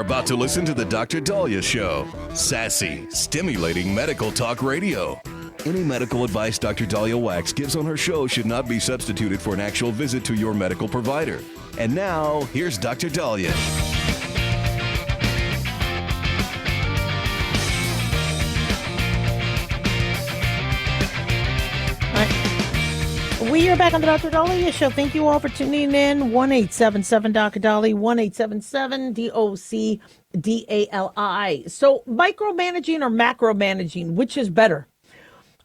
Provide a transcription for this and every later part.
about to listen to the Dr. Dahlia Show. Sassy, stimulating medical talk radio. Any medical advice Dr. Dahlia Wax gives on her show should not be substituted for an actual visit to your medical provider. And now, here's Dr. Dahlia. We are back on the Dr. Dahlia Show. Thank you all for tuning in. 1-877-Dr. Dahlia, 1-877-DOC-DALI. So micromanaging or macromanaging, which is better?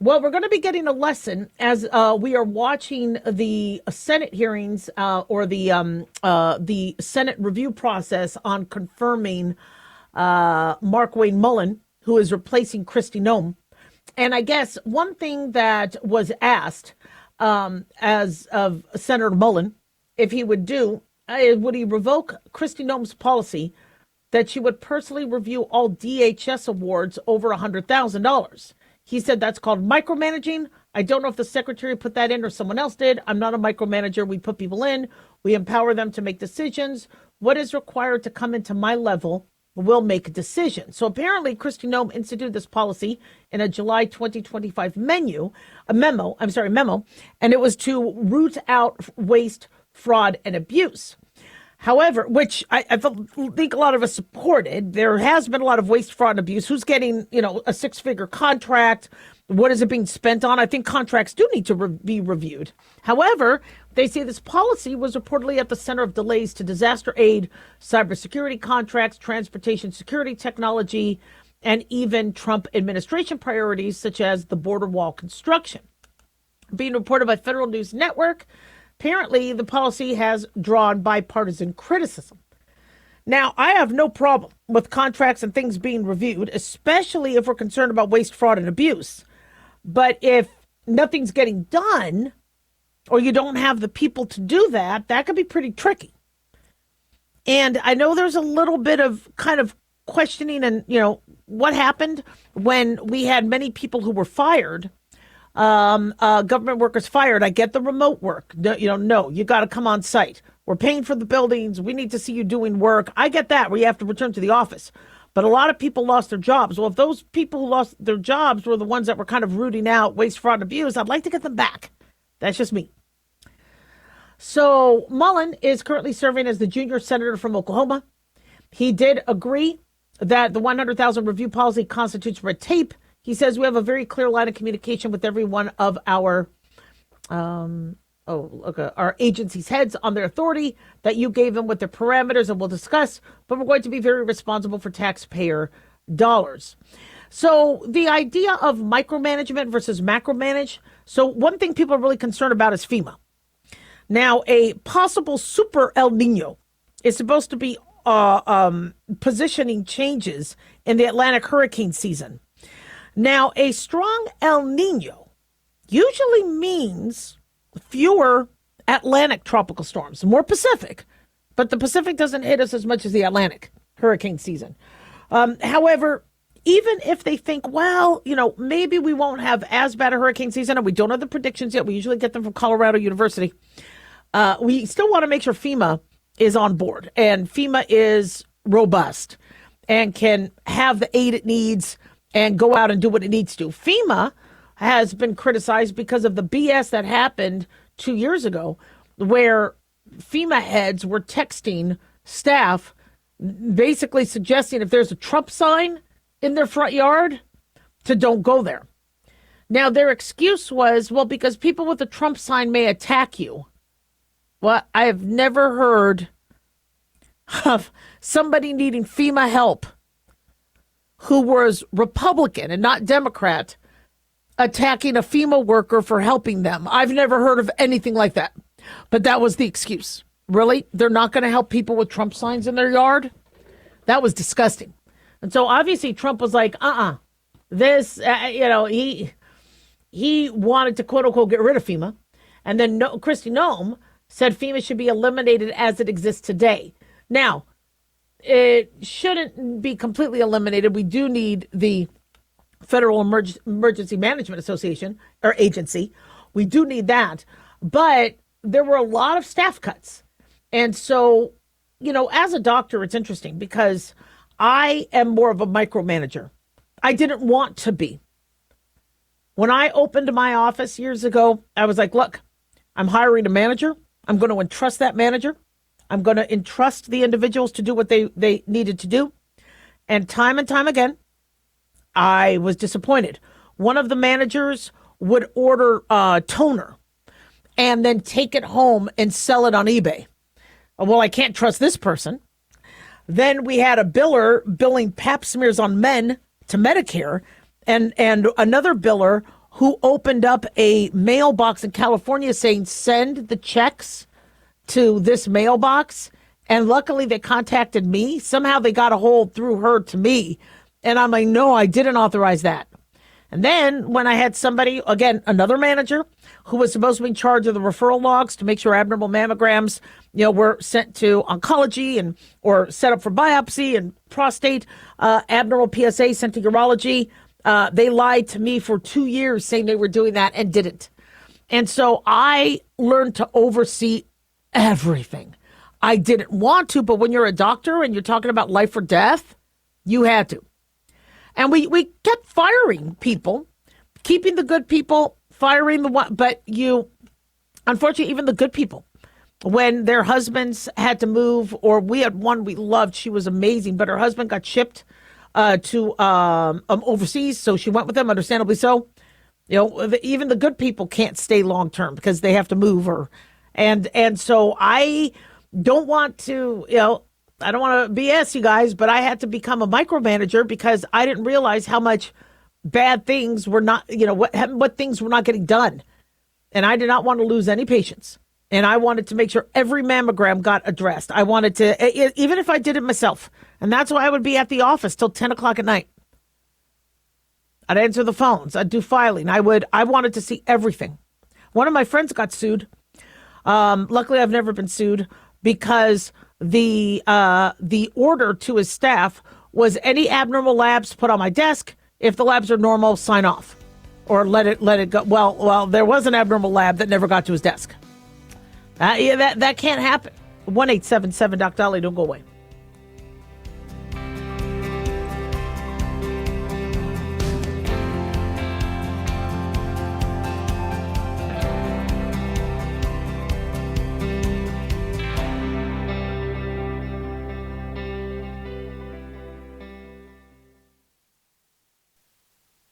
Well, we're going to be getting a lesson as we are watching the Senate hearings or the Senate review process on confirming Mark Wayne Mullen, who is replacing Kristi Noem. And I guess one thing that was asked as of Senator Mullen, if he would do, would he revoke Kristi Noem's policy that she would personally review all DHS awards over $100,000? He said that's called micromanaging. I don't know if the secretary put that in or someone else did. I'm not a micromanager. We put people in. We empower them to make decisions. What is required to come into my level will make a decision. So apparently Kristi Noem instituted this policy in a July 2025 memo, and it was to root out waste, fraud, and abuse. However, which I think a lot of us supported, there has been a lot of waste, fraud, and abuse. Who's getting, a six-figure contract? What is it being spent on? I think contracts do need to be reviewed. However, they say this policy was reportedly at the center of delays to disaster aid, cybersecurity contracts, transportation security technology, and even Trump administration priorities such as the border wall construction. Being reported by Federal News Network, apparently the policy has drawn bipartisan criticism. Now, I have no problem with contracts and things being reviewed, especially if we're concerned about waste, fraud, and abuse. But if nothing's getting done, or you don't have the people to do that, that could be pretty tricky. And I know there's a little bit of kind of questioning and, what happened when we had many people who were fired, government workers fired. I get the remote work. No, you got to come on site. We're paying for the buildings. We need to see you doing work. I get that, where you have to return to the office. But a lot of people lost their jobs. Well, if those people who lost their jobs were the ones that were kind of rooting out waste, fraud, and abuse, I'd like to get them back. That's just me. So Mullen is currently serving as the junior senator from Oklahoma. He did agree that the 100,000 review policy constitutes red tape. He says we have a very clear line of communication with every one of our our agency's heads on their authority that you gave them with their parameters, and we'll discuss, but we're going to be very responsible for taxpayer dollars. So the idea of micromanagement versus macromanage. So one thing people are really concerned about is FEMA. Now, a possible super El Nino is supposed to be positioning changes in the Atlantic hurricane season. Now, a strong El Nino usually means fewer Atlantic tropical storms, more Pacific, but the Pacific doesn't hit us as much as the Atlantic hurricane season. However, even if they think, maybe we won't have as bad a hurricane season, and we don't have the predictions yet, we usually get them from Colorado University, we still want to make sure FEMA is on board and FEMA is robust and can have the aid it needs and go out and do what it needs to. FEMA has been criticized because of the BS that happened 2 years ago, where FEMA heads were texting staff basically suggesting if there's a Trump sign in their front yard to don't go there. Now, their excuse was, because people with a Trump sign may attack you. Well, I have never heard of somebody needing FEMA help who was Republican and not Democrat attacking a FEMA worker for helping them. I've never heard of anything like that. But that was the excuse. Really? They're not going to help people with Trump signs in their yard? That was disgusting. And so obviously Trump was like, this, he wanted to quote unquote get rid of FEMA. And then Kristi Noem said FEMA should be eliminated as it exists today. Now, it shouldn't be completely eliminated. We do need the Federal Emergency Management Association or agency. We do need that. But there were a lot of staff cuts. And so, as a doctor, it's interesting because I am more of a micromanager. I didn't want to be. When I opened my office years ago, I was like, look, I'm hiring a manager. I'm going to entrust that manager. I'm going to entrust the individuals to do what they needed to do. And time again, I was disappointed. One of the managers would order toner and then take it home and sell it on eBay. Well, I can't trust this person. Then we had a biller billing pap smears on men to Medicare, and another biller who opened up a mailbox in California saying, send the checks to this mailbox. And luckily they contacted me. Somehow they got a hold through her to me. And I'm like, no, I didn't authorize that. And then when I had somebody, again, another manager who was supposed to be in charge of the referral logs to make sure abnormal mammograms, were sent to oncology and or set up for biopsy, and prostate abnormal PSA sent to urology. They lied to me for 2 years saying they were doing that and didn't. And so I learned to oversee everything. I didn't want to, but when you're a doctor and you're talking about life or death, you had to. And we kept firing people, keeping the good people, firing the one. But unfortunately, even the good people, when their husbands had to move, or we had one we loved, she was amazing, but her husband got shipped to overseas, so she went with them, understandably so. Even the good people can't stay long term because they have to move, and so I don't want to, I don't want to BS you guys, but I had to become a micromanager because I didn't realize how much bad things were not, what things were not getting done. And I did not want to lose any patients. And I wanted to make sure every mammogram got addressed. I wanted to, even if I did it myself. And that's why I would be at the office till 10 o'clock at night. I'd answer the phones. I'd do filing. I wanted to see everything. One of my friends got sued. Luckily, I've never been sued because the order to his staff was any abnormal labs put on my desk. If the labs are normal, sign off or let it go. Well, there was an abnormal lab that never got to his desk. That can't happen. 1-877 Doc Dolly, don't go away.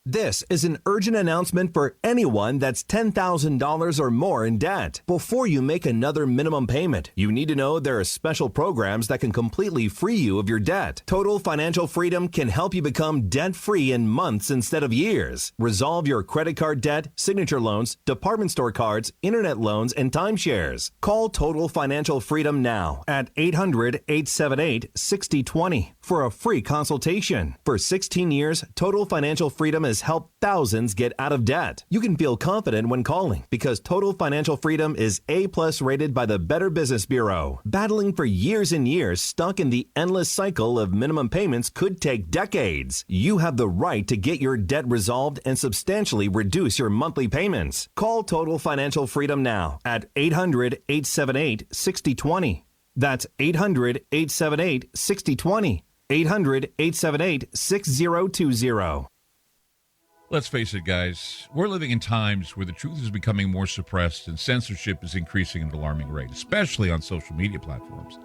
This is an urgent announcement for anyone that's $10,000 or more in debt. Before you make another minimum payment, you need to know there are special programs that can completely free you of your debt. Total Financial Freedom can help you become debt-free in months instead of years. Resolve your credit card debt, signature loans, department store cards, internet loans, and timeshares. Call Total Financial Freedom now at 800-878-6020 for a free consultation. For 16 years, Total Financial Freedom has helped thousands get out of debt. You can feel confident when calling because Total Financial Freedom is A+ rated by the Better Business Bureau. Battling for years and years stuck in the endless cycle of minimum payments could take decades. You have the right to get your debt resolved and substantially reduce your monthly payments. Call Total Financial Freedom now at 800-878-6020. That's 800-878-6020. 800-878-6020. Let's face it, guys. We're living in times where the truth is becoming more suppressed and censorship is increasing at an alarming rate, especially on social media platforms.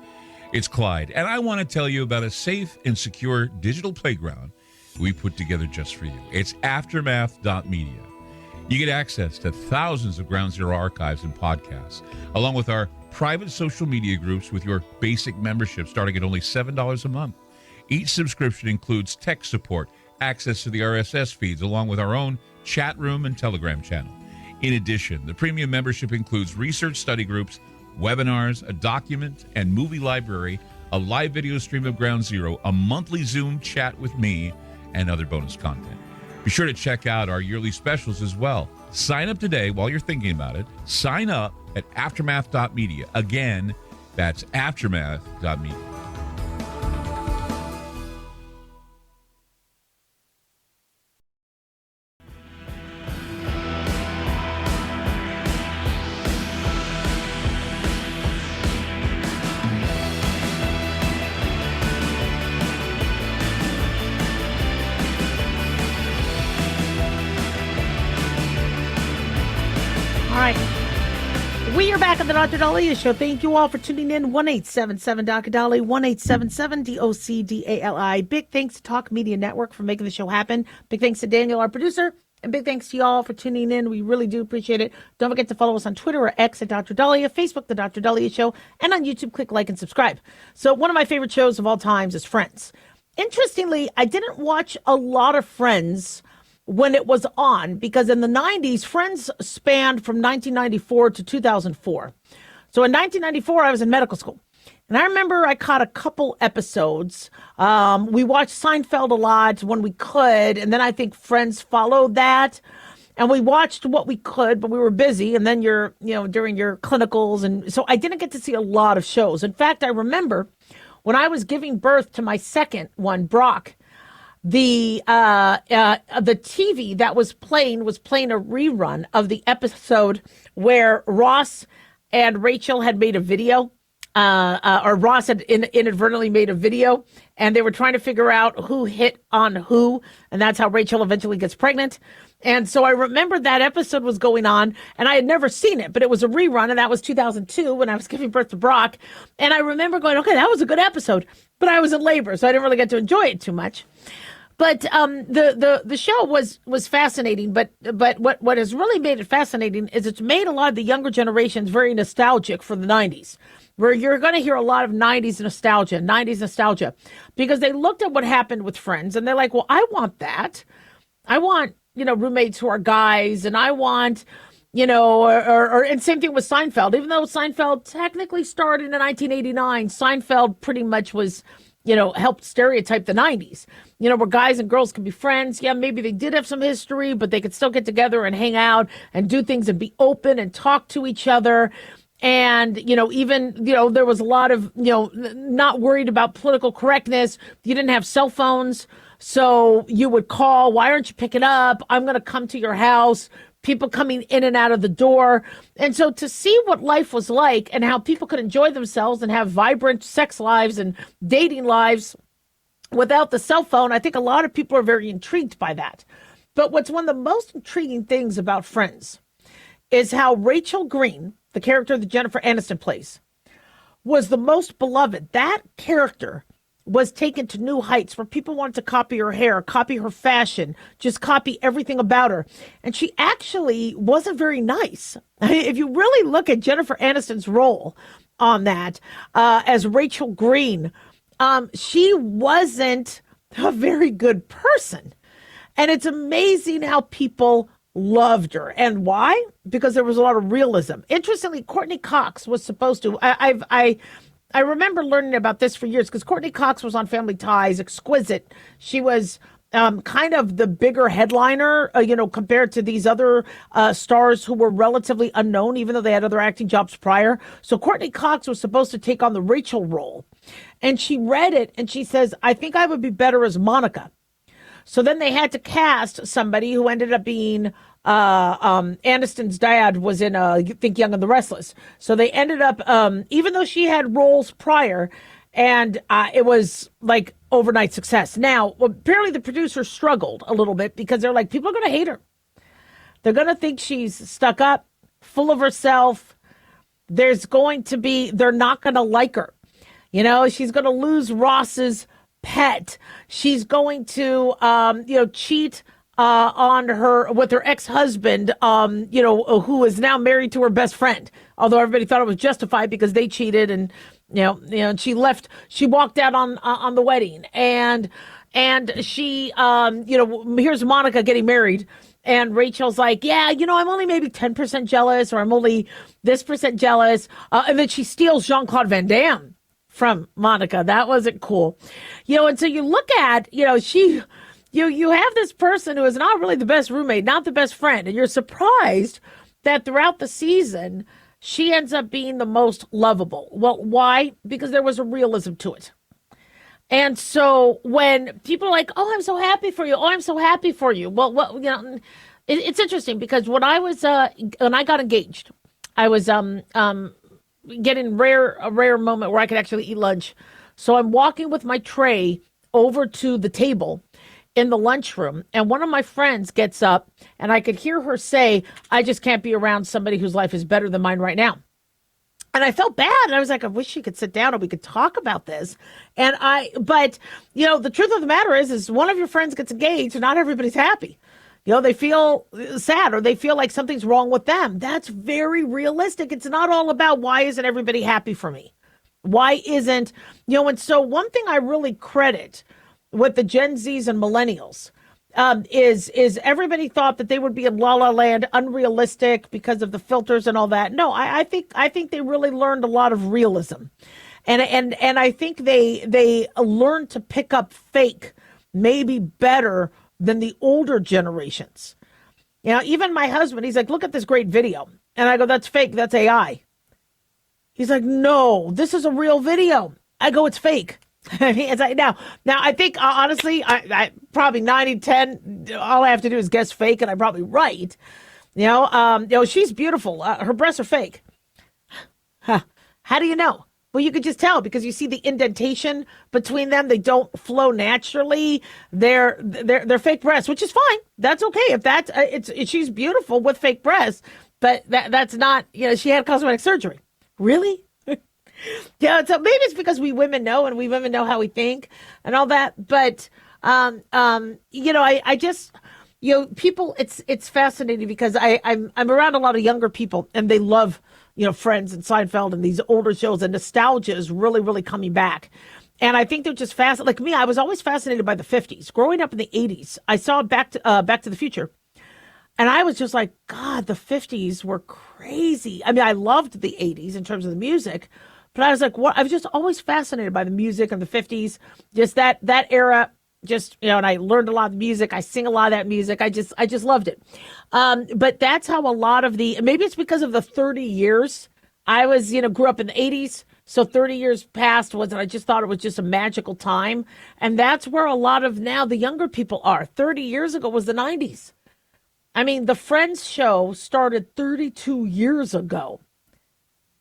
It's Clyde, and I want to tell you about a safe and secure digital playground we put together just for you. It's aftermath.media. You get access to thousands of Ground Zero archives and podcasts, along with our private social media groups with your basic membership starting at only $7 a month. Each subscription includes tech support, access to the RSS feeds, along with our own chat room and Telegram channel. In addition, the premium membership includes research study groups, webinars, a document and movie library, a live video stream of Ground Zero, a monthly Zoom chat with me, and other bonus content. Be sure to check out our yearly specials as well. Sign up today while you're thinking about it. Sign up at aftermath.media. Again, that's aftermath.media. right. We are back on the Dr. Dahlia Show. Thank you all for tuning in. 1-877 Dr. Dali, 1-877 DOCDALI. Big thanks to Talk Media Network for making the show happen. Big thanks to Daniel, our producer. And big thanks to y'all for tuning in. We really do appreciate it. Don't forget to follow us on Twitter or X at Dr. Dahlia, Facebook, The Dr. Dahlia Show, and on YouTube, click like and subscribe. So one of my favorite shows of all times is Friends. Interestingly, I didn't watch a lot of Friends when it was on, because in the 90s, Friends spanned from 1994 to 2004. So in 1994, I was in medical school. And I remember I caught a couple episodes. We watched Seinfeld a lot when we could. And then I think Friends followed that. And we watched what we could, but we were busy. And then during your clinicals. And so I didn't get to see a lot of shows. In fact, I remember when I was giving birth to my second one, Brock, the TV that was playing a rerun of the episode where Ross and Rachel had made a video, or Ross had inadvertently made a video, and they were trying to figure out who hit on who, and that's how Rachel eventually gets pregnant. And so I remember that episode was going on, and I had never seen it, but it was a rerun, and that was 2002 when I was giving birth to Brock. And I remember going, okay, that was a good episode, but I was in labor, so I didn't really get to enjoy it too much. But the show was fascinating. But what has really made it fascinating is it's made a lot of the younger generations very nostalgic for the 90s, where you're going to hear a lot of 90s nostalgia, because they looked at what happened with Friends and they're like, well, I want that. I want, roommates who are guys, and I want, and same thing with Seinfeld. Even though Seinfeld technically started in 1989, Seinfeld pretty much was, helped stereotype the 90s, where guys and girls can be friends. Yeah, maybe they did have some history, but they could still get together and hang out and do things and be open and talk to each other. And, even, there was a lot of, not worried about political correctness. You didn't have cell phones. So you would call, why aren't you picking up? I'm going to come to your house. People coming in and out of the door. And so to see what life was like and how people could enjoy themselves and have vibrant sex lives and dating lives without the cell phone, I think a lot of people are very intrigued by that. But what's one of the most intriguing things about Friends is how Rachel Green, the character that Jennifer Aniston plays, was the most beloved. That character was taken to new heights where people wanted to copy her hair, copy her fashion, just copy everything about her. And she actually wasn't very nice. If you really look at Jennifer Aniston's role on that, as Rachel Green, she wasn't a very good person. And it's amazing how people loved her. And why? Because there was a lot of realism. Interestingly, Courtney Cox was supposed to, I remember learning about this for years because Courtney Cox was on Family Ties, exquisite. She was kind of the bigger headliner, compared to these other stars who were relatively unknown, even though they had other acting jobs prior. So Courtney Cox was supposed to take on the Rachel role. And she read it and she says, I think I would be better as Monica. So then they had to cast somebody who ended up being Aniston's dad was in I think Young and the Restless. So they ended up, even though she had roles prior, and it was like overnight success. Now, apparently the producers struggled a little bit because they're like, people are going to hate her. They're going to think she's stuck up, full of herself. They're not going to like her. She's going to lose Ross's pet. She's going to, cheat on her with her ex-husband, who is now married to her best friend. Although everybody thought it was justified because they cheated, and she left. She walked out on the wedding, and she, here's Monica getting married, and Rachel's like, yeah, I'm only maybe 10% jealous, or I'm only this percent jealous, and then she steals Jean-Claude Van Damme from Monica. That wasn't cool. And so you look at, you have this person who is not really the best roommate, not the best friend, and you're surprised that throughout the season, she ends up being the most lovable. Well, why? Because there was a realism to it. And so when people are like, oh, I'm so happy for you. Oh, I'm so happy for you. Well, it's interesting because when I got engaged, I was, getting a rare moment where I could actually eat lunch. So I'm walking with my tray over to the table, in the lunchroom, and one of my friends gets up, and I could hear her say, I just can't be around somebody whose life is better than mine right now. And I felt bad. And I was like, I wish she could sit down and we could talk about this. But the truth of the matter is one of your friends gets engaged and not everybody's happy. They feel sad or they feel like something's wrong with them. That's very realistic. It's not all about why isn't everybody happy for me? Why isn't, and so one thing I really credit with the Gen Zs and millennials is everybody thought that they would be in La La Land, unrealistic because of the filters and all that. No, I think they really learned a lot of realism, and I think they learned to pick up fake maybe better than the older generations. Even my husband, he's like, look at this great video, and I go, that's fake, that's AI. He's like, no, this is a real video. I go, it's fake. It's like, now I think honestly, I probably 90-10. All I have to do is guess fake, and I'm probably right. She's beautiful. Her breasts are fake. Huh. How do you know? Well, you could just tell because you see the indentation between them. They don't flow naturally. They're fake breasts, which is fine. That's okay if that's she's beautiful with fake breasts, but that's not. She had cosmetic surgery. Really? Yeah, so maybe it's because we women know, and we women know how we think and all that. But I just people. It's fascinating because I'm around a lot of younger people, and they love Friends and Seinfeld and these older shows, and nostalgia is really, really coming back. And I think they're just fascinated. Like me, I was always fascinated by the 50s. Growing up in the 80s, I saw Back to the Future. And I was just like, God, the 50s were crazy. I mean, I loved the 80s in terms of the music, but I was like, what? I was just always fascinated by the music of the 50s, just that era. Just, and I learned a lot of music. I sing a lot of that music. I just loved it. But that's how a lot of maybe it's because of the 30 years. I was, grew up in the 80s. So 30 years past I just thought it was just a magical time. And that's where a lot of now the younger people are. 30 years ago was the 90s. I mean, the Friends show started 32 years ago.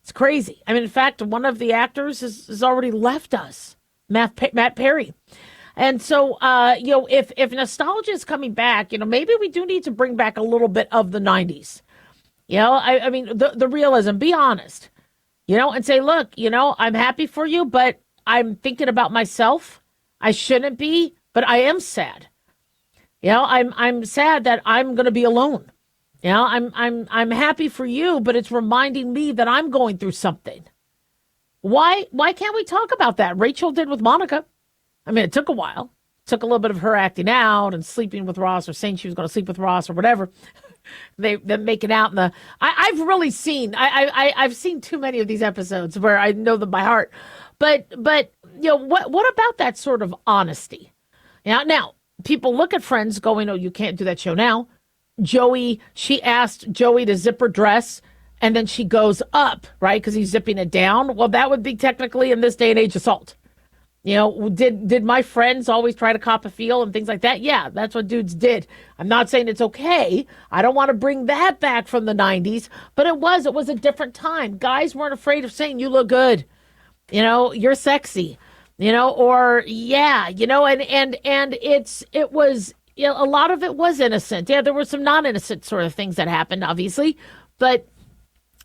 It's crazy. I mean, in fact, one of the actors has already left us, Matt Perry. And so, if nostalgia is coming back, maybe we do need to bring back a little bit of the 90s. I mean, the realism, be honest, and say, look, I'm happy for you, but I'm thinking about myself. I shouldn't be, but I am sad. I'm sad that I'm going to be alone. I'm happy for you, but it's reminding me that I'm going through something. Why can't we talk about that? Rachel did with Monica. I mean, it took a while. It took a little bit of her acting out and sleeping with Ross or saying she was going to sleep with Ross or whatever. Them making out in I've really seen, I've seen too many of these episodes where I know them by heart. But what about that sort of honesty? Now, people look at Friends going, oh, you can't do that show now. She asked Joey to zip her dress, and then she goes up, right? Because he's zipping it down. Well, that would be technically in this day and age assault. Did my friends always try to cop a feel and things like that? Yeah, that's what dudes did. I'm not saying it's okay. I don't want to bring that back from the 90s, but it was a different time. Guys weren't afraid of saying, you look good. You're sexy. Or yeah, and it was, a lot of it was innocent. Yeah, there were some non-innocent sort of things that happened, obviously, but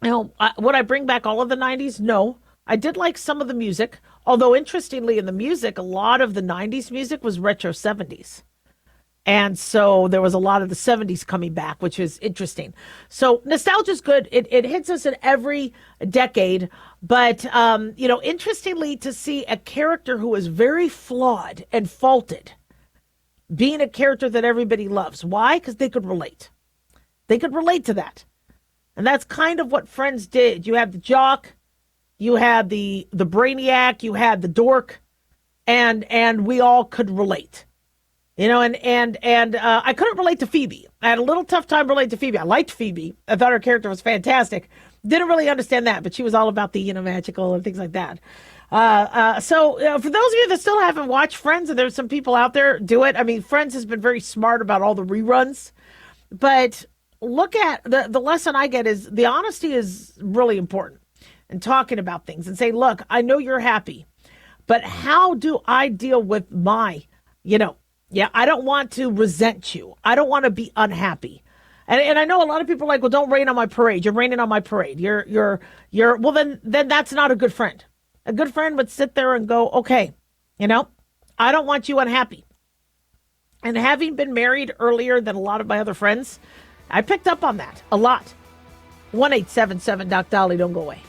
would I bring back all of the 90s? No. I did like some of the music, although interestingly in the music, a lot of the 90s music was retro 70s. And so there was a lot of the 70s coming back, which is interesting. So nostalgia is good. It hits us in every decade. But, interestingly to see a character who is very flawed and faulted being a character that everybody loves. Why? Because they could relate. They could relate to that. And that's kind of what Friends did. You have the jock. You had the brainiac, you had the dork, and we all could relate, and I couldn't relate to Phoebe. I had a little tough time relating to Phoebe. I liked Phoebe. I thought her character was fantastic. Didn't really understand that, but she was all about the, magical and things like that. So for those of you that still haven't watched Friends, and there's some people out there, do it. I mean, Friends has been very smart about all the reruns, but look at the lesson I get is the honesty is really important. And talking about things and say, look, I know you're happy, but how do I deal with my, Yeah, I don't want to resent you. I don't want to be unhappy. And I know a lot of people are like, well, don't rain on my parade. You're raining on my parade. Well, then that's not a good friend. A good friend would sit there and go, okay, I don't want you unhappy. And having been married earlier than a lot of my other friends, I picked up on that a lot. 1-877 Doc Dolly, don't go away.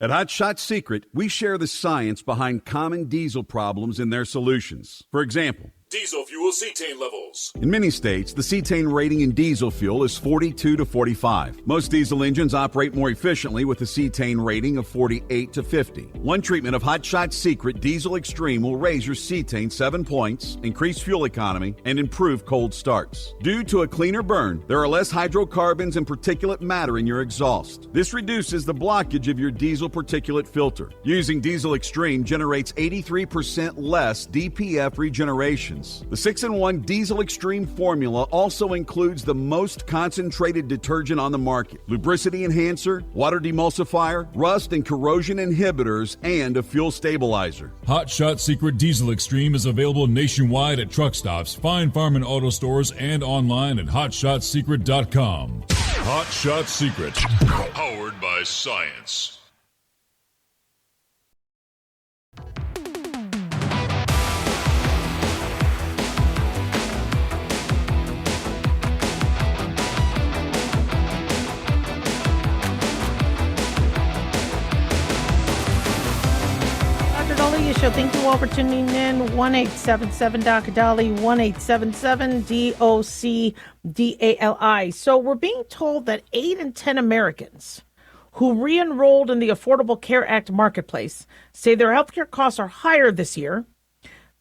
At Hot Shot Secret, we share the science behind common diesel problems and their solutions. For example, Diesel fuel cetane levels. in many states, the cetane rating in diesel fuel is 42 to 45. Most diesel engines operate more efficiently with a cetane rating of 48 to 50. One treatment of Hot Shot Secret Diesel Extreme will raise your cetane 7 points, increase fuel economy, and improve cold starts. Due to a cleaner burn, there are less hydrocarbons and particulate matter in your exhaust. This reduces the blockage of your diesel particulate filter. Using Diesel Extreme generates 83% less DPF regenerations. The 6-in-1 Diesel Extreme formula also includes the most concentrated detergent on the market, lubricity enhancer, water demulsifier, rust and corrosion inhibitors, and a fuel stabilizer. Hot Shot Secret Diesel Extreme is available nationwide at truck stops, Fine Farm and auto stores, and online at hotshotsecret.com. Hot Shot Secret. Powered by science. Show. Thank you all for tuning in. 1-877 Doc Dolly, 1-877 DOCDALI. So we're being told that 8 in 10 Americans who re-enrolled in the Affordable Care Act marketplace say their healthcare costs are higher this year.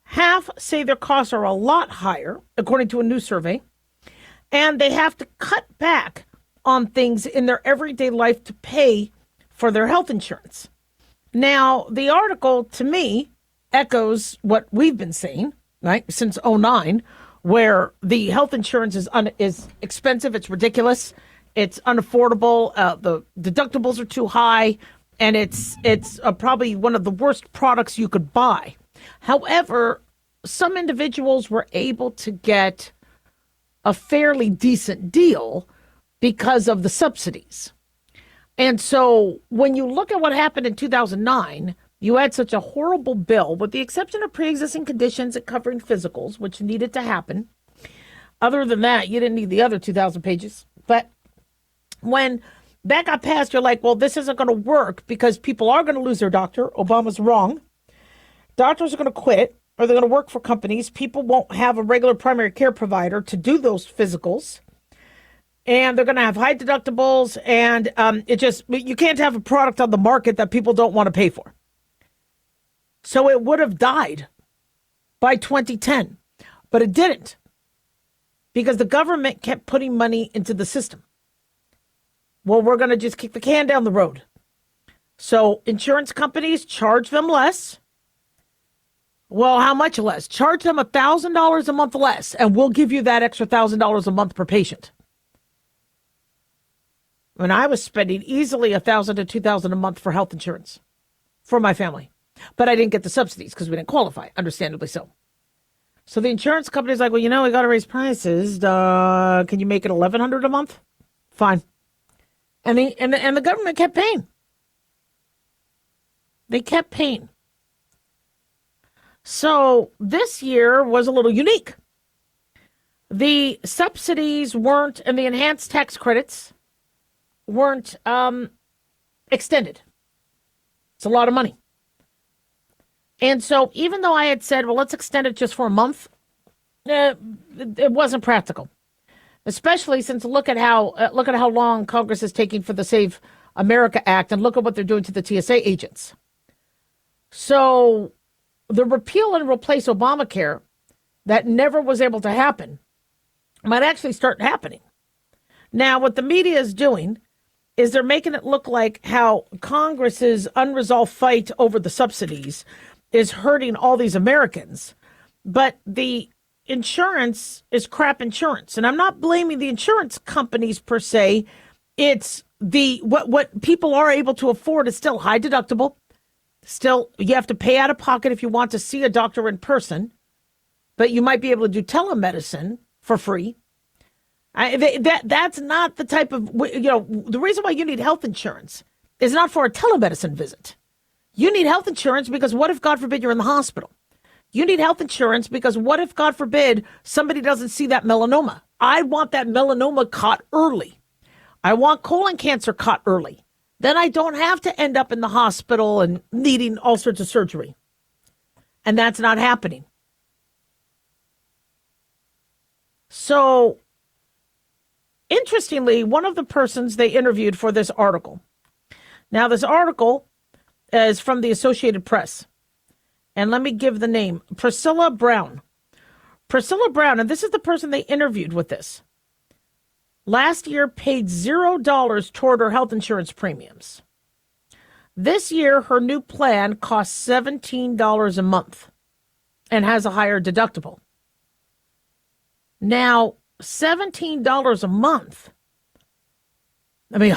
Half say their costs are a lot higher, according to a new survey. And they have to cut back on things in their everyday life to pay for their health insurance. Now, the article, to me, echoes what we've been saying, right, since 2009, where the health insurance is expensive, it's ridiculous, it's unaffordable, the deductibles are too high, and it's probably one of the worst products you could buy. However, some individuals were able to get a fairly decent deal because of the subsidies. And so when you look at what happened in 2009, you had such a horrible bill, with the exception of pre-existing conditions and covering physicals, which needed to happen. Other than that, you didn't need the other 2,000 pages. But when that got passed, you're like, well, this isn't going to work because people are going to lose their doctor. Obama's wrong. Doctors are going to quit, or they're going to work for companies. People won't have a regular primary care provider to do those physicals. And they're going to have high deductibles, and you can't have a product on the market that people don't want to pay for. So it would have died by 2010, but it didn't, because the government kept putting money into the system. Well, we're going to just kick the can down the road. So insurance companies charge them less. Well, how much less? Charge them $1,000 a month less, and we'll give you that extra $1,000 a month per patient. When I was spending easily $1,000 to $2,000 a month for health insurance for my family, but I didn't get the subsidies because we didn't qualify, understandably so. So the insurance company's like, well, we got to raise prices. Can you make it $1,100 a month? Fine. And the government kept paying. They kept paying. So this year was a little unique. The subsidies weren't, and the enhanced tax credits weren't extended. It's a lot of money. And so even though I had said, well, let's extend it just for a month, it wasn't practical. Especially since look at how long Congress is taking for the Save America Act, and look at what they're doing to the TSA agents. So the repeal and replace Obamacare that never was able to happen might actually start happening. Now, what the media is doing is they're making it look like how Congress's unresolved fight over the subsidies is hurting all these Americans. But the insurance is crap insurance. And I'm not blaming the insurance companies per se. It's what people are able to afford is still high deductible. Still, you have to pay out of pocket if you want to see a doctor in person, but you might be able to do telemedicine for free. That's not the type of, the reason why you need health insurance is not for a telemedicine visit. You need health insurance because what if, God forbid, you're in the hospital? You need health insurance because what if, God forbid, somebody doesn't see that melanoma? I want that melanoma caught early. I want colon cancer caught early. Then I don't have to end up in the hospital and needing all sorts of surgery. And that's not happening. So, interestingly, one of the persons they interviewed for this article. Now, this article is from the Associated Press. And let me give the name. Priscilla Brown. Priscilla Brown, and this is the person they interviewed with this. Last year paid $0 toward her health insurance premiums. This year, her new plan costs $17 a month and has a higher deductible. Now, $17 a month. I mean,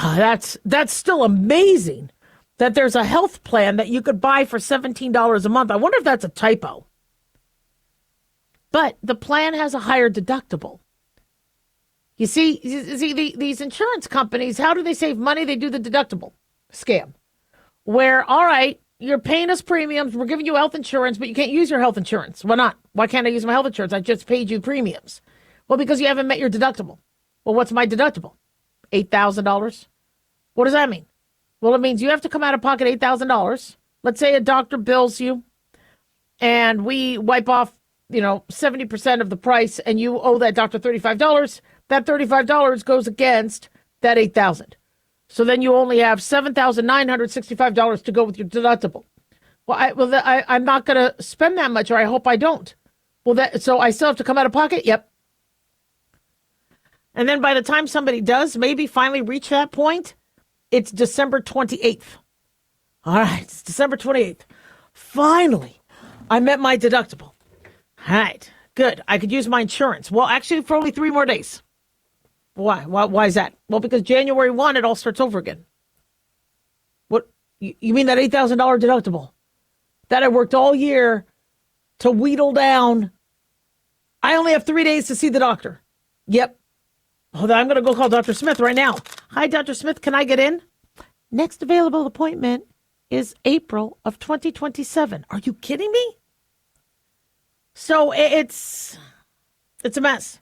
that's still amazing that there's a health plan that you could buy for $17 a month. I wonder if that's a typo. But the plan has a higher deductible. You see, these insurance companies, how do they save money? They do the deductible scam. Where, all right, you're paying us premiums, we're giving you health insurance, but you can't use your health insurance. Why not? Why can't I use my health insurance? I just paid you premiums. Well, because you haven't met your deductible. Well, what's my deductible? $8,000? What does that mean? Well, it means you have to come out of pocket $8,000. Let's say a doctor bills you and we wipe off, 70% of the price and you owe that doctor $35. That $35 goes against that $8,000. So then you only have $7,965 to go with your deductible. Well, I'm not going to spend that much, or I hope I don't. So I still have to come out of pocket? Yep. And then by the time somebody does maybe finally reach that point, it's December 28th. All right, it's December 28th. Finally, I met my deductible. All right, good. I could use my insurance. Well, actually, for only 3 more days. Why? Why is that? Well, because January 1, it all starts over again. What? You mean that $8,000 deductible that I worked all year to wheedle down? I only have 3 days to see the doctor. Yep. Hold on, I'm going to go call Dr. Smith right now. Hi, Dr. Smith. Can I get in? Next available appointment is April of 2027. Are you kidding me? So it's a mess.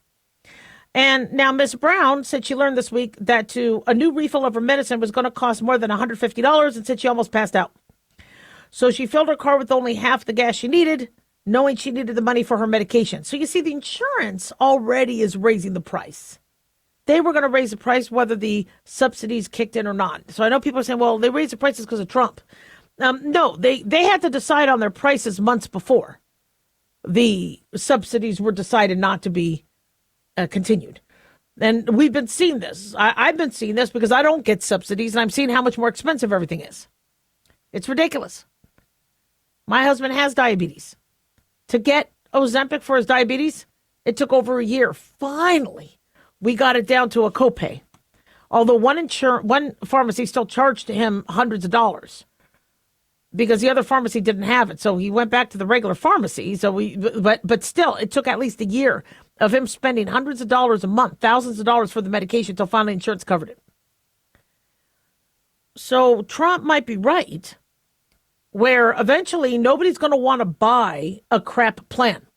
And now Miss Brown said she learned this week that a new refill of her medicine was going to cost more than $150 and said she almost passed out. So she filled her car with only half the gas she needed, knowing she needed the money for her medication. So you see, the insurance already is raising the price. They were going to raise the price whether the subsidies kicked in or not. So I know people are saying, well, they raised the prices because of Trump. No, they had to decide on their prices months before the subsidies were decided not to be continued. And we've been seeing this. I've been seeing this because I don't get subsidies, and I'm seeing how much more expensive everything is. It's ridiculous. My husband has diabetes. To get Ozempic for his diabetes, it took over a year. Finally, we got it down to a copay. Although one pharmacy still charged him hundreds of dollars because the other pharmacy didn't have it. So he went back to the regular pharmacy. But still, it took at least a year of him spending hundreds of dollars a month, thousands of dollars for the medication until finally insurance covered it. So Trump might be right, where eventually nobody's going to want to buy a crap plan.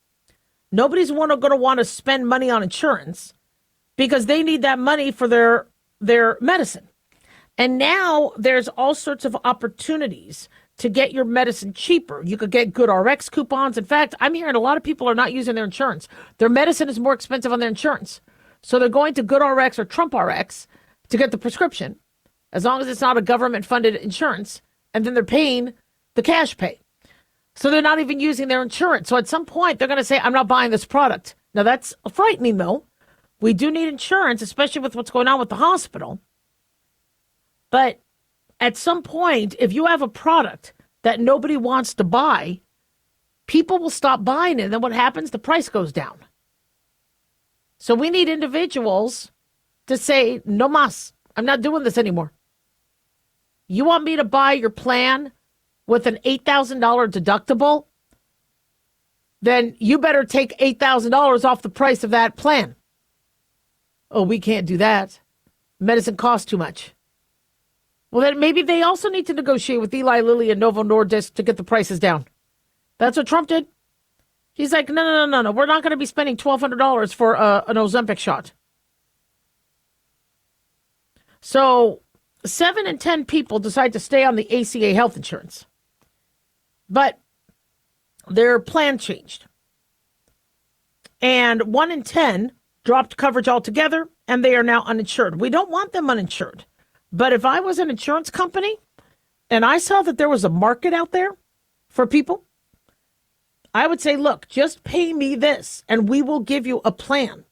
Nobody's going to want to spend money on insurance because they need that money for their medicine. And now there's all sorts of opportunities to get your medicine cheaper. You could get good RX coupons. In fact, I'm hearing a lot of people are not using their insurance. Their medicine is more expensive on their insurance. So they're going to Good RX or Trump RX to get the prescription, as long as it's not a government-funded insurance, and then they're paying the cash pay. So they're not even using their insurance. So at some point, they're going to say, I'm not buying this product. Now, that's frightening, though. We do need insurance, especially with what's going on with the hospital. But at some point, if you have a product that nobody wants to buy, people will stop buying it. And then what happens? The price goes down. So we need individuals to say, no mas, I'm not doing this anymore. You want me to buy your plan with an $8,000 deductible? Then you better take $8,000 off the price of that plan. Oh, we can't do that. Medicine costs too much. Well, then maybe they also need to negotiate with Eli Lilly and Novo Nordisk to get the prices down. That's what Trump did. He's like, no. We're not going to be spending $1,200 for an Ozempic shot. So 7 in 10 people decide to stay on the ACA health insurance. But their plan changed. And 1 in 10 dropped coverage altogether, and they are now uninsured. We don't want them uninsured. But if I was an insurance company and I saw that there was a market out there for people, I would say, look, just pay me this and we will give you a plan.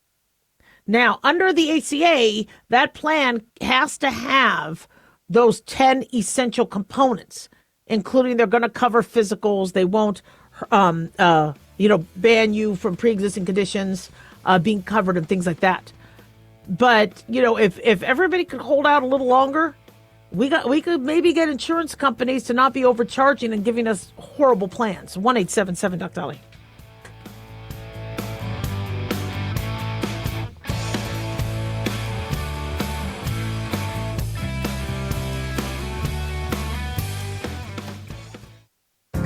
Now, under the ACA, that plan has to have those 10 essential components, including they're going to cover physicals. They won't, ban you from pre-existing conditions being covered and things like that. But, if everybody could hold out a little longer, we could maybe get insurance companies to not be overcharging and giving us horrible plans. 1-877 Dr. Dolly.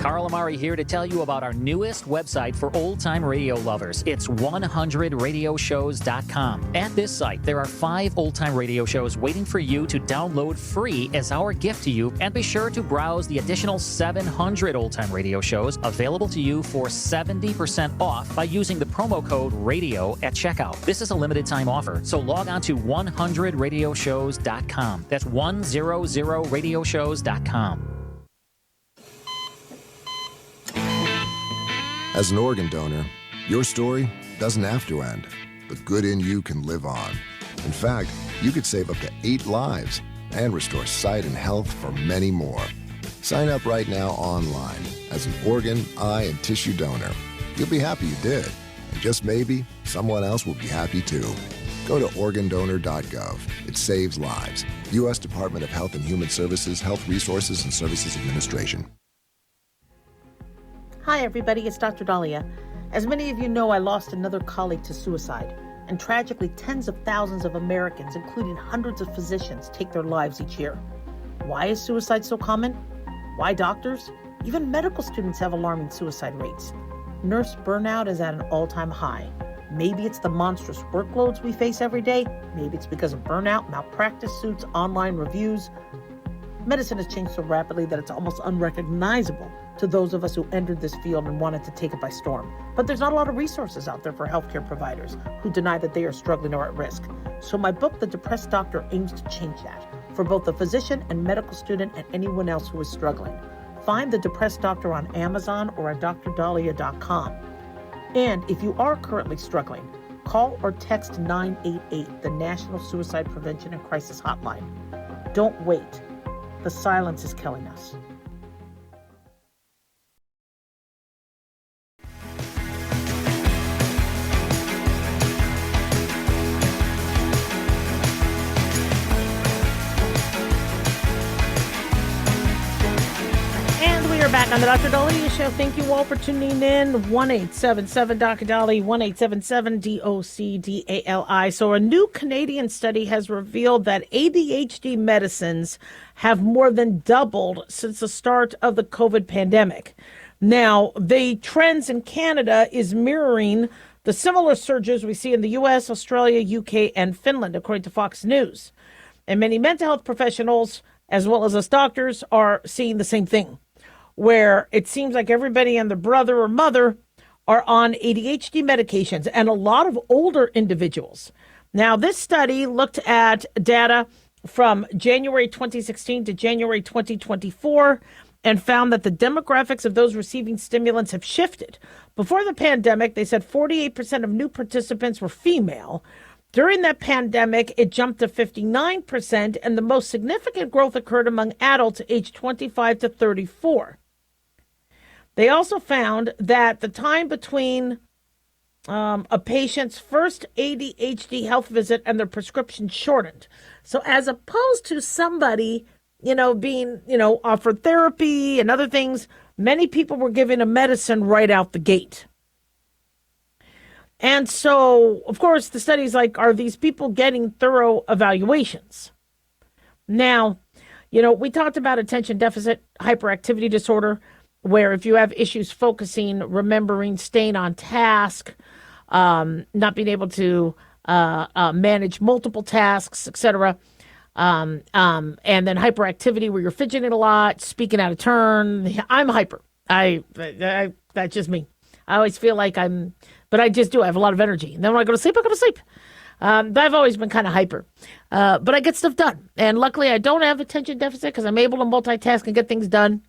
Carl Amari here to tell you about our newest website for old-time radio lovers. It's 100radioshows.com. At this site, there are 5 old-time radio shows waiting for you to download free as our gift to you, and be sure to browse the additional 700 old-time radio shows available to you for 70% off by using the promo code RADIO at checkout. This is a limited-time offer, so log on to 100radioshows.com. That's 100radioshows.com. As an organ donor, your story doesn't have to end. The good in you can live on. In fact, you could save up to 8 lives and restore sight and health for many more. Sign up right now online as an organ, eye, and tissue donor. You'll be happy you did. And just maybe, someone else will be happy too. Go to organdonor.gov. It saves lives. U.S. Department of Health and Human Services, Health Resources and Services Administration. Hi, everybody. It's Dr. Dahlia. As many of you know, I lost another colleague to suicide. And tragically, tens of thousands of Americans, including hundreds of physicians, take their lives each year. Why is suicide so common? Why doctors? Even medical students have alarming suicide rates. Nurse burnout is at an all-time high. Maybe it's the monstrous workloads we face every day. Maybe it's because of burnout, malpractice suits, online reviews. Medicine has changed so rapidly that it's almost unrecognizable to those of us who entered this field and wanted to take it by storm. But there's not a lot of resources out there for healthcare providers who deny that they are struggling or at risk. So my book, The Depressed Doctor, aims to change that for both the physician and medical student and anyone else who is struggling. Find The Depressed Doctor on Amazon or at drdahlia.com. And if you are currently struggling, call or text 988, the National Suicide Prevention and Crisis Hotline. Don't wait. The silence is killing us. And we are back on the Dr. Dahlia Show. Thank you all for tuning in. 1-877 Dr. Dahlia, 1-877-DOCDALI. So a new Canadian study has revealed that ADHD medicines have more than doubled since the start of the COVID pandemic. Now, the trends in Canada is mirroring the similar surges we see in the U.S., Australia, UK, and Finland, according to Fox News. And many mental health professionals, as well as us doctors, are seeing the same thing, where it seems like everybody and their brother or mother are on ADHD medications, and a lot of older individuals. Now, this study looked at data from January 2016 to January 2024 and found that the demographics of those receiving stimulants have shifted. Before the pandemic, they said 48% of new participants were female, During that pandemic, it jumped to 59%, and the most significant growth occurred among adults aged 25 to 34. They also found that the time between a patient's first ADHD health visit and their prescription shortened. So as opposed to somebody, being, offered therapy and other things, many people were given a medicine right out the gate. And so, of course, the study's like, are these people getting thorough evaluations? Now, we talked about attention deficit hyperactivity disorder, where if you have issues focusing, remembering, staying on task, not being able to manage multiple tasks, etc., and then hyperactivity where you're fidgeting a lot, speaking out of turn. I'm hyper. That's just me. I always feel like but I just do. I have a lot of energy. And then when I go to sleep, I go to sleep. But I've always been kind of hyper. But I get stuff done. And luckily, I don't have attention deficit because I'm able to multitask and get things done.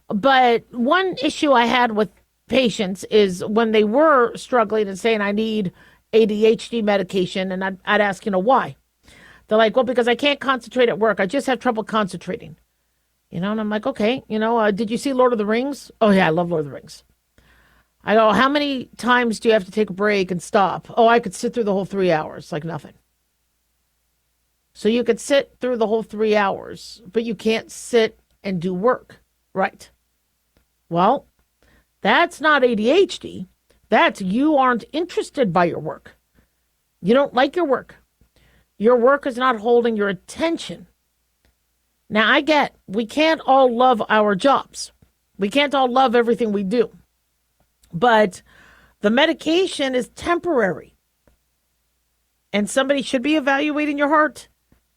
But one issue I had with patients is when they were struggling and saying, I need ADHD medication, and I'd ask, why? They're like, well, because I can't concentrate at work. I just have trouble concentrating. And I'm like, okay, did you see Lord of the Rings? Oh, yeah, I love Lord of the Rings. I go, how many times do you have to take a break and stop? Oh, I could sit through the whole 3 hours, like nothing. So you could sit through the whole 3 hours, but you can't sit and do work, right? Well, that's not ADHD. That's you aren't interested by your work. You don't like your work. Your work is not holding your attention. Now, I get we can't all love our jobs. We can't all love everything we do. But the medication is temporary. And somebody should be evaluating your heart.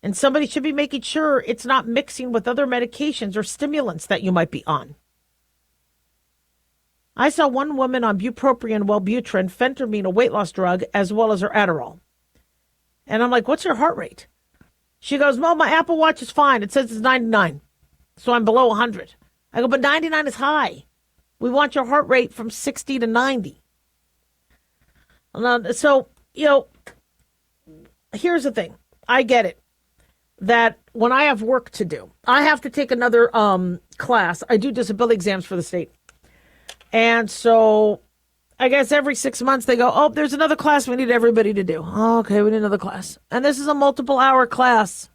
And somebody should be making sure it's not mixing with other medications or stimulants that you might be on. I saw one woman on bupropion, Wellbutrin, phentermine, a weight loss drug, as well as her Adderall. And I'm like, what's your heart rate? She goes, well, my Apple Watch is fine. It says it's 99. So I'm below 100. I go, but 99 is high. We want your heart rate from 60 to 90. So, here's the thing. I get it. That when I have work to do, I have to take another class. I do disability exams for the state. And so I guess every 6 months they go, oh, there's another class we need everybody to do. Oh, okay, we need another class. And this is a multiple hour class.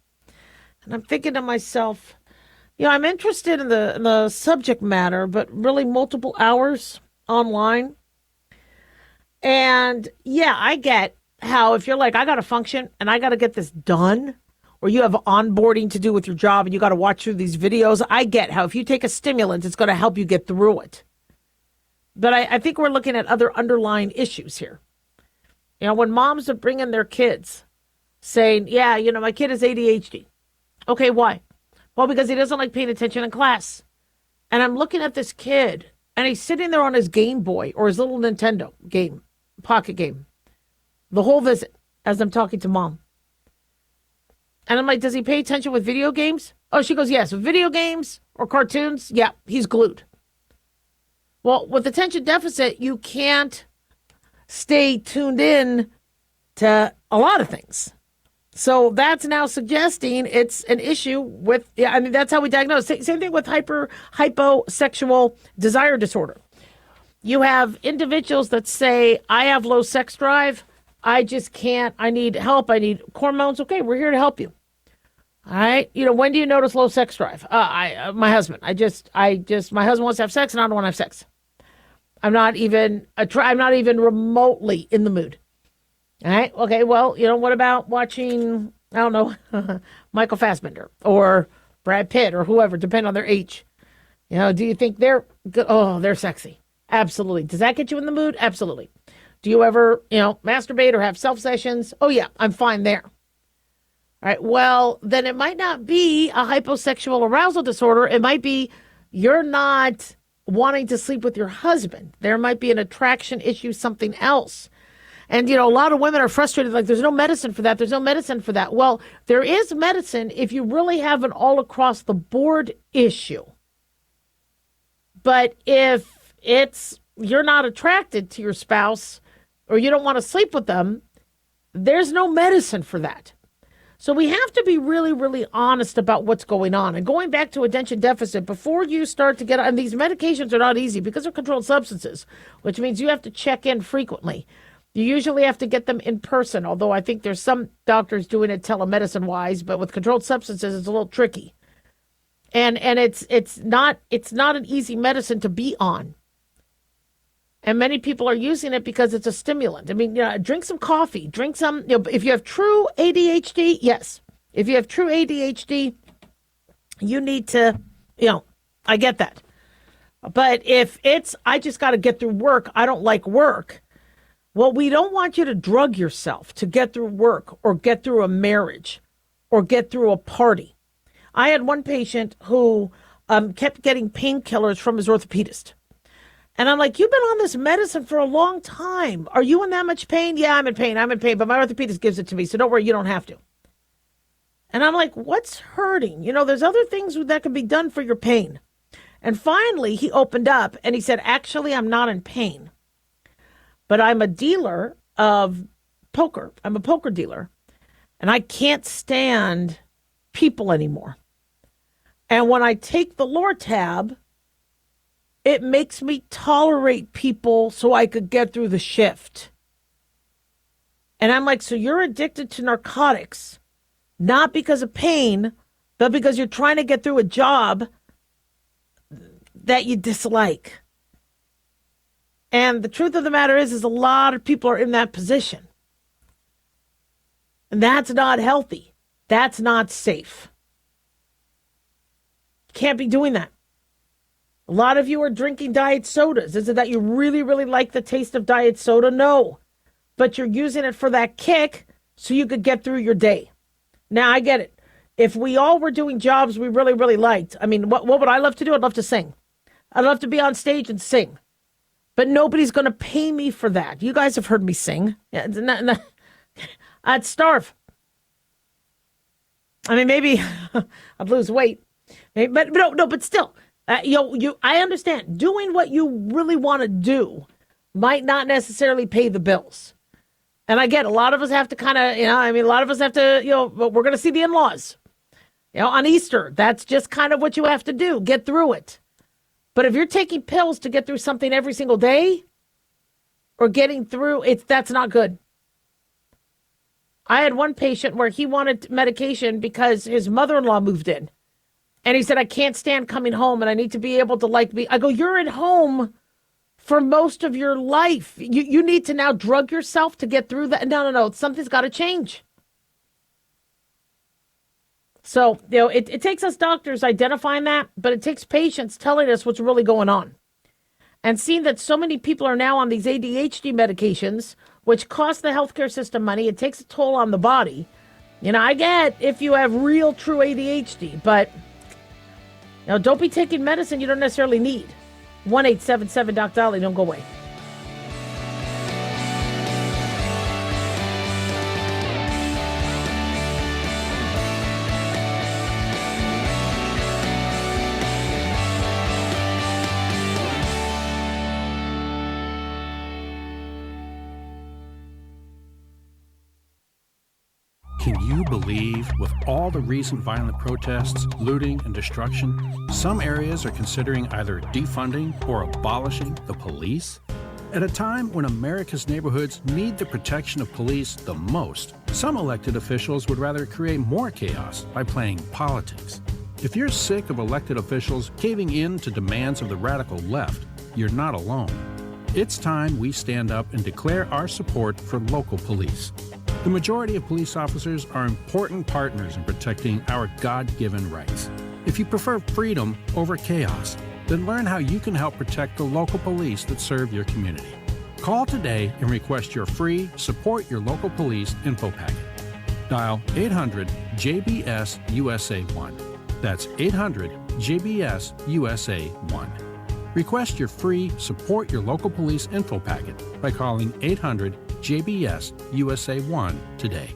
And I'm thinking to myself, I'm interested in the subject matter, but really multiple hours online. And yeah, I get how if you're like, I got to function and I got to get this done, or you have onboarding to do with your job and you got to watch through these videos. I get how if you take a stimulant, it's going to help you get through it. But I think we're looking at other underlying issues here. When moms are bringing their kids saying, yeah, my kid has ADHD. Okay, why? Well, because he doesn't like paying attention in class. And I'm looking at this kid, and he's sitting there on his Game Boy or his little Nintendo game, pocket game, the whole visit as I'm talking to mom. And I'm like, does he pay attention with video games? Oh, she goes, yes, with video games or cartoons. Yeah, he's glued. Well, with attention deficit, you can't stay tuned in to a lot of things. So that's now suggesting it's an issue with, that's how we diagnose. Same thing with hyposexual desire disorder. You have individuals that say, I have low sex drive. I just can't, I need help. I need hormones. Okay, we're here to help you. All right. When do you notice low sex drive? My husband. My husband wants to have sex and I don't want to have sex. I'm not even remotely in the mood. All right. Okay. Well, what about watching, I don't know, Michael Fassbender or Brad Pitt or whoever, depending on their age. Do you think they're good? Oh, they're sexy. Absolutely. Does that get you in the mood? Absolutely. Do you ever, masturbate or have self sessions? Oh, yeah, I'm fine there. All right. Well, then it might not be a hyposexual arousal disorder. It might be you're not wanting to sleep with your husband. There might be an attraction issue, something else. And, a lot of women are frustrated, like, there's no medicine for that. There's no medicine for that. Well, there is medicine if you really have an all across the board issue. But if you're not attracted to your spouse or you don't want to sleep with them, There's no medicine for that. So we have to be really, really honest about what's going on. And going back to attention deficit, before you start to get, and these medications are not easy because they're controlled substances, which means you have to check in frequently. You usually have to get them in person, although I think there's some doctors doing it telemedicine-wise, but with controlled substances, it's a little tricky. And it's not an easy medicine to be on. And many people are using it because it's a stimulant. I mean, drink some coffee, drink some, if you have true ADHD, yes. If you have true ADHD, you need to, I get that. But if it's, I just got to get through work, I don't like work. Well, we don't want you to drug yourself to get through work or get through a marriage or get through a party. I had one patient who kept getting painkillers from his orthopedist. And I'm like, you've been on this medicine for a long time. Are you in that much pain? Yeah, I'm in pain, but my orthopedist gives it to me, so don't worry, you don't have to. And I'm like, what's hurting? There's other things that can be done for your pain. And finally, he opened up and he said, actually, I'm not in pain, but I'm a dealer of poker. I'm a poker dealer, and I can't stand people anymore. And when I take the Lortab, it makes me tolerate people so I could get through the shift. And I'm like, so you're addicted to narcotics, not because of pain, but because you're trying to get through a job that you dislike. And the truth of the matter is a lot of people are in that position. And that's not healthy. That's not safe. Can't be doing that. A lot of you are drinking diet sodas. Is it that you really, really like the taste of diet soda? No. But you're using it for that kick so you could get through your day. Now, I get it. If we all were doing jobs we really, really liked, I mean, what would I love to do? I'd love to sing. I'd love to be on stage and sing. But nobody's going to pay me for that. You guys have heard me sing. I'd starve. I mean, maybe I'd lose weight. But still. I understand doing what you really want to do might not necessarily pay the bills. And I get a lot of us have to kind of, a lot of us have to, we're going to see the in-laws, on Easter. That's just kind of what you have to do. Get through it. But if you're taking pills to get through something every single day or getting through it, that's not good. I had one patient where he wanted medication because his mother-in-law moved in. And he said, I can't stand coming home and I need to be able to be. I go, you're at home for most of your life. You need to now drug yourself to get through that. No. Something's got to change. So, it takes us doctors identifying that, but it takes patients telling us what's really going on. And seeing that so many people are now on these ADHD medications, which cost the healthcare system money, it takes a toll on the body. I get if you have real, true ADHD, but don't be taking medicine you don't necessarily need. 1-877-DOC-DOLLY. Don't go away. Can you believe, with all the recent violent protests, looting, and destruction, some areas are considering either defunding or abolishing the police? At a time when America's neighborhoods need the protection of police the most, some elected officials would rather create more chaos by playing politics. If you're sick of elected officials caving in to demands of the radical left, you're not alone. It's time we stand up and declare our support for local police. The majority of police officers are important partners in protecting our God-given rights. If you prefer freedom over chaos, then learn how you can help protect the local police that serve your community. Call today and request your free Support Your Local Police info packet. Dial 800-JBS-USA-1. That's 800-JBS-USA-1. Request your free Support Your Local Police info packet by calling 800-JBS-USA-1 today.